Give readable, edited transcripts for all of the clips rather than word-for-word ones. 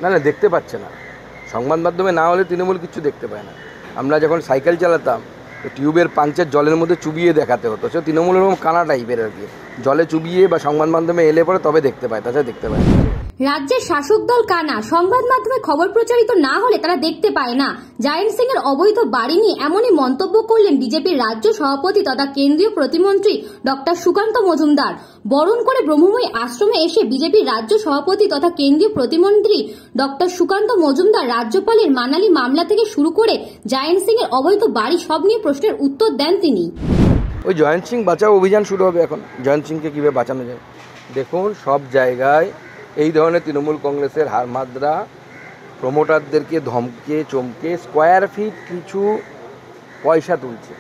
না না, দেখতে পাচ্ছে না। সংবাদ মাধ্যমে না হলে তৃণমূল কিছু দেখতে পায় না। আমরা যখন সাইকেল চালাতাম তো টিউবের পাঞ্চের জলের মধ্যে চুবিয়ে দেখাতে হতো, সে তৃণমূল এরকম কানা টাইপের আর কি, জলে চুবিয়ে বা সংবাদ মাধ্যমে এলে পরে তবে দেখতে পায়, তাছাড়া দেখতে পায় না। রাজ্যের শাসক দল কানা, সংবাদ মাধ্যমে খবর প্রচারিত না হলে তারা দেখতে পায় না। জায়েন্ট সিং এর অবৈধ বাড়ি নিয়ে এমনই মন্তব্য করলেন বিজেপির রাজ্য সভাপতি তথা কেন্দ্রীয় প্রতিমন্ত্রী ডক্টর সুকান্ত মজুমদার। বরণ করে ব্রহ্মময়ী আশ্রমে এসে বিজেপির রাজ্য সভাপতি তথা কেন্দ্রীয় প্রতিমন্ত্রী ডক্টর সুকান্ত মজুমদার রাজ্যপালের মানালি মামলা থেকে শুরু করে জায়েন্ট সিং এর অবৈধ বাড়ি সব নিয়ে প্রশ্নের উত্তর দেন তিনি। ওই জয়েন্ট সিং বাঁচাও অভিযান শুরু হবে এখন। জয়েন্ট সিংকে কীভাবে বাঁচানো যায় দেখুন। সব জায়গায় এই ধরনের তৃণমূল কংগ্রেসের হারমাদরা প্রমোটারদেরকে ধমকে চমকে স্কোয়ার ফিট কিছু পয়সা তুলছে,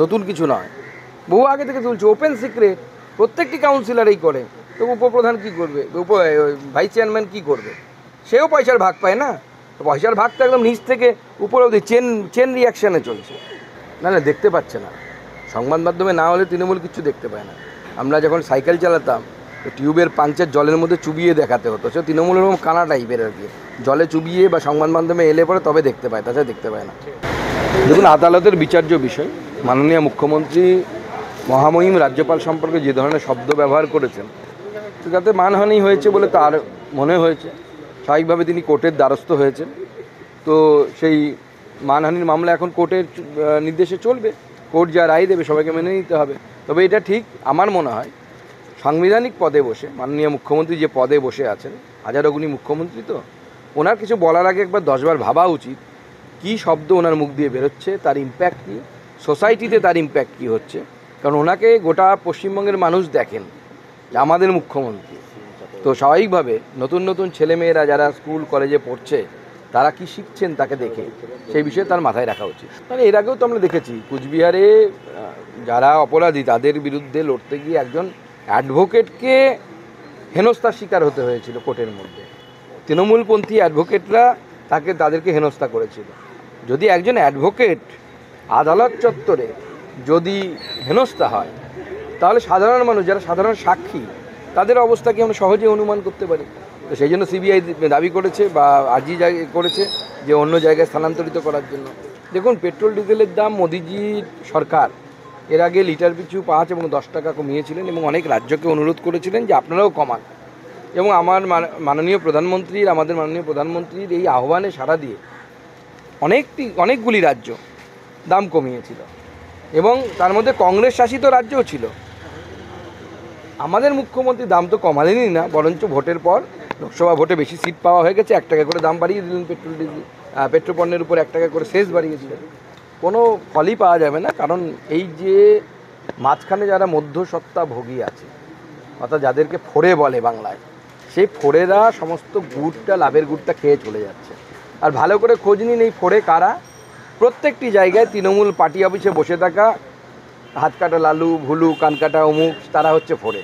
নতুন কিছু নয়, বহু আগে থেকে তুলছে, ওপেন সিক্রেট। প্রত্যেকটি কাউন্সিলর এই করে, তো উপপ্রধান কী করবে, ভাইস চেয়ারম্যান কী করবে, সেও পয়সার ভাগ পায় না। তো পয়সার ভাগটা একদম নিচ থেকে উপরে অবধি চেন রিয়াকশানে চলছে। না না, দেখতে পাচ্ছে না। সংবাদ মাধ্যমে না হলে তৃণমূল কিছু দেখতে পায় না। আমরা যখন সাইকেল চালাতাম তো টিউবের পাঞ্চের জলের মধ্যে চুবিয়ে দেখাতে হতো, সে তৃণমূল এরকম কানা টাইপের আর কি, জলে চুবিয়ে বা সংবাদ মাধ্যমে এলে পরে তবে দেখতে পায়, তাছাড়া দেখতে পায় না। দেখুন, আদালতের বিচার্য বিষয়। মাননীয় মুখ্যমন্ত্রী মহামহিম রাজ্যপাল সম্পর্কে যে ধরনের শব্দ ব্যবহার করেছেন তাতে মানহানি হয়েছে বলে তার মনে হয়েছে। স্বাভাবিকভাবে তিনি কোর্টের দ্বারস্থ হয়েছেন, তো সেই মানহানির মামলা এখন কোর্টের নির্দেশে চলবে। কোর্ট যা রায় দেবে সবাইকে মেনে নিতে হবে। তবে এটা ঠিক আমার মনে হয়, সাংবিধানিক পদে বসে মাননীয় মুখ্যমন্ত্রী যে পদে বসে আছেন, হাজারো গুণী মুখ্যমন্ত্রী, তো ওনার কিছু বলার আগে একবার 10 বার ভাবা উচিত কী শব্দ ওনার মুখ দিয়ে বেরোচ্ছে, তার ইম্প্যাক্ট কী, সোসাইটিতে তার ইম্প্যাক্ট কী হচ্ছে। কারণ ওনাকে গোটা পশ্চিমবঙ্গের মানুষ দেখেন যে আমাদের মুখ্যমন্ত্রী, তো স্বাভাবিকভাবে নতুন নতুন ছেলেমেয়েরা যারা স্কুল কলেজে পড়ছে তারা কি শিখছেন তাকে দেখে সেই বিষয়ে তার মাথায় রাখা উচিত। মানে এর আগেও তো আমরা দেখেছি কুচবিহারে যারা অপরাধী তাদের বিরুদ্ধে লড়তে গিয়ে একজন অ্যাডভোকেটকে হেনস্থার শিকার হতে হয়েছিল কোর্টের মধ্যে। তৃণমূলপন্থী অ্যাডভোকেটরা তাদেরকে হেনস্থা করেছিল। যদি একজন অ্যাডভোকেট আদালত চত্বরে যদি হেনস্থা হয়, তাহলে সাধারণ মানুষ যারা সাধারণ সাক্ষী তাদের অবস্থাকে আমরা সহজে অনুমান করতে পারি। তো সেই জন্য সিবিআই দাবি করেছে বা আর্জি করেছে যে অন্য জায়গায় স্থানান্তরিত করার জন্য। দেখুন, পেট্রোল ডিজেলের দাম মোদিজির সরকার এর আগে লিটার পিছু 5 এবং 10 টাকা কমিয়েছিলেন এবং অনেক রাজ্যকে অনুরোধ করেছিলেন যে আপনারাও কমান। এবং আমাদের মাননীয় প্রধানমন্ত্রীর এই আহ্বানে সাড়া দিয়ে অনেকগুলি রাজ্য দাম কমিয়েছিল এবং তার মধ্যে কংগ্রেস শাসিত রাজ্যও ছিল। আমাদের মুখ্যমন্ত্রী দাম তো কমালেনই না, বরঞ্চ ভোটের পর লোকসভা ভোটে বেশি সিট পাওয়া হয়ে গেছে, 1 টাকা করে দাম বাড়িয়ে দিলেন। পেট্রোল পণ্যের উপর 1 টাকা করে সেস বাড়িয়ে দিলেন। কোনো ফলই পাওয়া যাবে না, কারণ এই যে মাঝখানে যারা মধ্যসত্ত্বা ভোগী আছে, অর্থাৎ যাদেরকে ফোড়ে বলে বাংলায়, সেই ফোড়েরা সমস্ত লাভের গুড়টা খেয়ে চলে যাচ্ছে। আর ভালো করে খোঁজ নিন এই ফোড়ে কারা। প্রত্যেকটি জায়গায় তৃণমূল পার্টি অফিসে বসে থাকা হাত কাটা লালু, ভুলু, কান কাটা অমুক, তারা হচ্ছে ফোড়ে।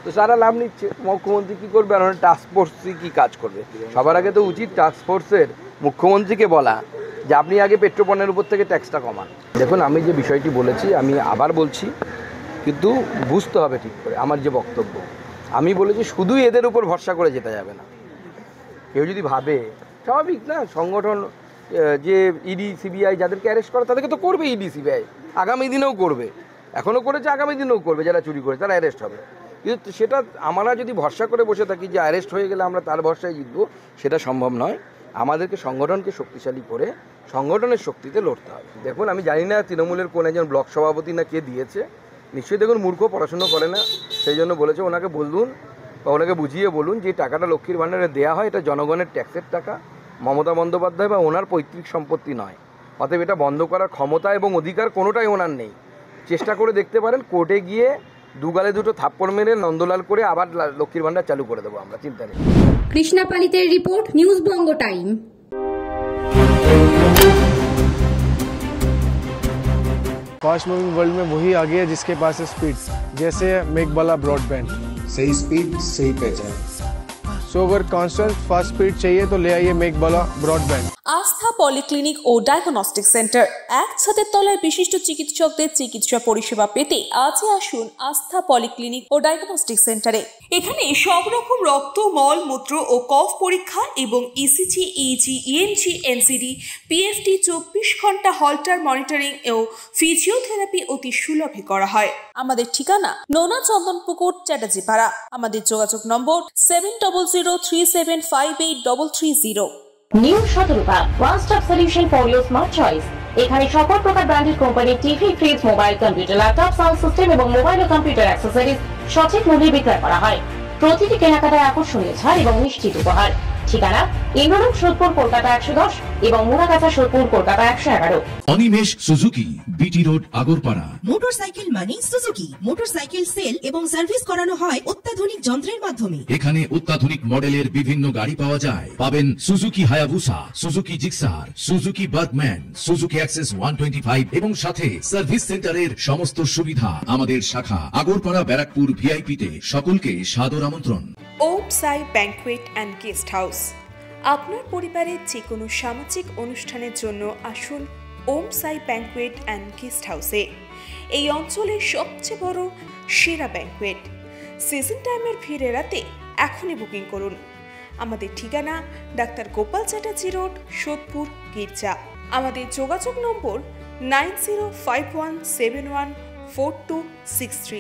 তো তারা লাভ নিচ্ছে। মুখ্যমন্ত্রী কী করবে, আর টাস্কফোর্সই কী কাজ করবে? সবার আগে তো উচিত টাস্কফোর্সের মুখ্যমন্ত্রীকে বলা যে আপনি আগে পেট্রোল পণ্যের উপর থেকে ট্যাক্সটা কমান। দেখুন, আমি যে বিষয়টি বলেছি আমি আবার বলছি, কিন্তু বুঝতে হবে ঠিক করে আমার যে বক্তব্য। আমি বলেছি শুধুই এদের উপর ভরসা করে যেতে যাবে না। কেউ যদি ভাবে, স্বাভাবিক না, সংগঠন যে ইডি সিবিআই যাদেরকে অ্যারেস্ট করে তাদেরকে তো করবে ইডি সিবিআই, আগামী দিনেও করবে, এখনও করেছে, আগামী দিনেও করবে। যারা চুরি করে তারা অ্যারেস্ট হবে। কিন্তু সেটা আমরা যদি ভরসা করে বসে থাকি যে অ্যারেস্ট হয়ে গেলে আমরা তার ভরসায় জিতবো, সেটা সম্ভব নয়। আমাদেরকে সংগঠনকে শক্তিশালী করে সংগঠনের শক্তিতে লড়তে হবে। দেখুন, আমি জানি না তৃণমূলের কোন একজন ব্লক সভাপতি না কে দিয়েছে, নিশ্চয়ই দেখুন মূর্খ, পড়াশুনো করে না, সেই জন্য বলেছে। ওনাকে বলুন বা ওনাকে বুঝিয়ে বলুন যে টাকাটা লক্ষ্মীর ভাণ্ডারে দেওয়া হয়, এটা জনগণের ট্যাক্সের টাকা, মমতা বন্দ্যোপাধ্যায় বা ওনার পৈতৃক সম্পত্তি নয়। অতএব এটা বন্ধ করার ক্ষমতা এবং অধিকার কোনোটাই ওনার নেই। চেষ্টা করে দেখতে পারেন, কোর্টে গিয়ে দুগালে দুটো থাপ্পড় মেরে নন্দলাল করে আবার লক্ষ্মীর ভাণ্ডার চালু করে দেবো আমরা, চিন্তা নেই। কৃষ্ণা পালিতের রিপোর্ট, নিউজ বঙ্গ টাইম। फास्ट मूविंग वर्ल्ड में वही आगे है जिसके पास है स्पीड, जैसे मेघबाला ब्रॉडबैंड। सही स्पीड, सही पहचान। सो अगर कांस्टेंट फास्ट स्पीड चाहिए तो ले आइए मेक बाला ब्रॉडबैंड। আস্থা পলিক্লিনিক ও ডায়াগনস্টিক সেন্টার, এক ছাদের তলায় বিশিষ্ট চিকিৎসকদের চিকিৎসা পরিষেবা পেতে আজই আসুন আস্থা পলিক্লিনিক ও ডায়াগনস্টিক সেন্টারে। এখানে সব রকম রক্ত, মল, মূত্র ও কফ পরীক্ষা এবং ECG, easy, EMG, NCD, PFT 24 ঘন্টা হল্টার মনিটরিং ও ফিজিওথেরাপি অতি সুলভে করা হয়। আমাদের ঠিকানা নোনা চন্দনপুকুর, চ্যাটার্জিপাড়া। আমাদের যোগাযোগ নম্বর 7003758330। New Shatarupa, one stop solution for your smart choice. এখানে সকল প্রকার ব্র্যান্ডেড কোম্পানির TV, fridge, mobile, computer, laptop, sound system এবং মোবাইল ও কম্পিউটার অ্যাক্সেসরিজ সঠিক মূল্যে বিক্রয় করা হয়। প্রতিটি কেনাকাটায় আকর্ষণীয় ছাড় এবং নিশ্চিত উপহার। ঠিকানা ইন্দ্রলোক, সোদপুর, কলকাতা 110 এবং Muragachha, Sodepur, Kolkata 111। Animesh Suzuki, BT road, Agarpara. Motorcycle মানে সুজুকি। মোটরসাইকেল সেল এবং সার্ভিস করানো হয় অত্যাধুনিক যন্ত্রের মাধ্যমে। এখানে অত্যাধুনিক মডেলের বিভিন্ন গাড়ি পাওয়া যায়। পাবেন Suzuki Hayabusa, Suzuki Gixxer, Suzuki Bergman, Suzuki access 125 এবং সাথে সার্ভিস সেন্টারের সমস্ত সুবিধা। আমাদের শাখা আগরপাড়া, ব্যারাকপুর ভিআইপি তে। সকলকে সাদর আমন্ত্রণ। ওম সাই ব্যাংকুয়েট অ্যান্ড গেস্ট হাউস। আপনার পরিবারের যে কোনো সামাজিক অনুষ্ঠানের জন্য আসুন ওম সাই ব্যাংকুয়েট অ্যান্ড গেস্ট হাউসে। এই অঞ্চলের সবচেয়ে বড় সেরা ব্যাংকুয়েট। সিজন টাইমের ভিড় এড়াতে এখনই বুকিং করুন। আমাদের ঠিকানা ডাক্তার গোপাল চ্যাটার্জি রোড, সোদপুর, গির্জা। আমাদের যোগাযোগ নম্বর 9051714263।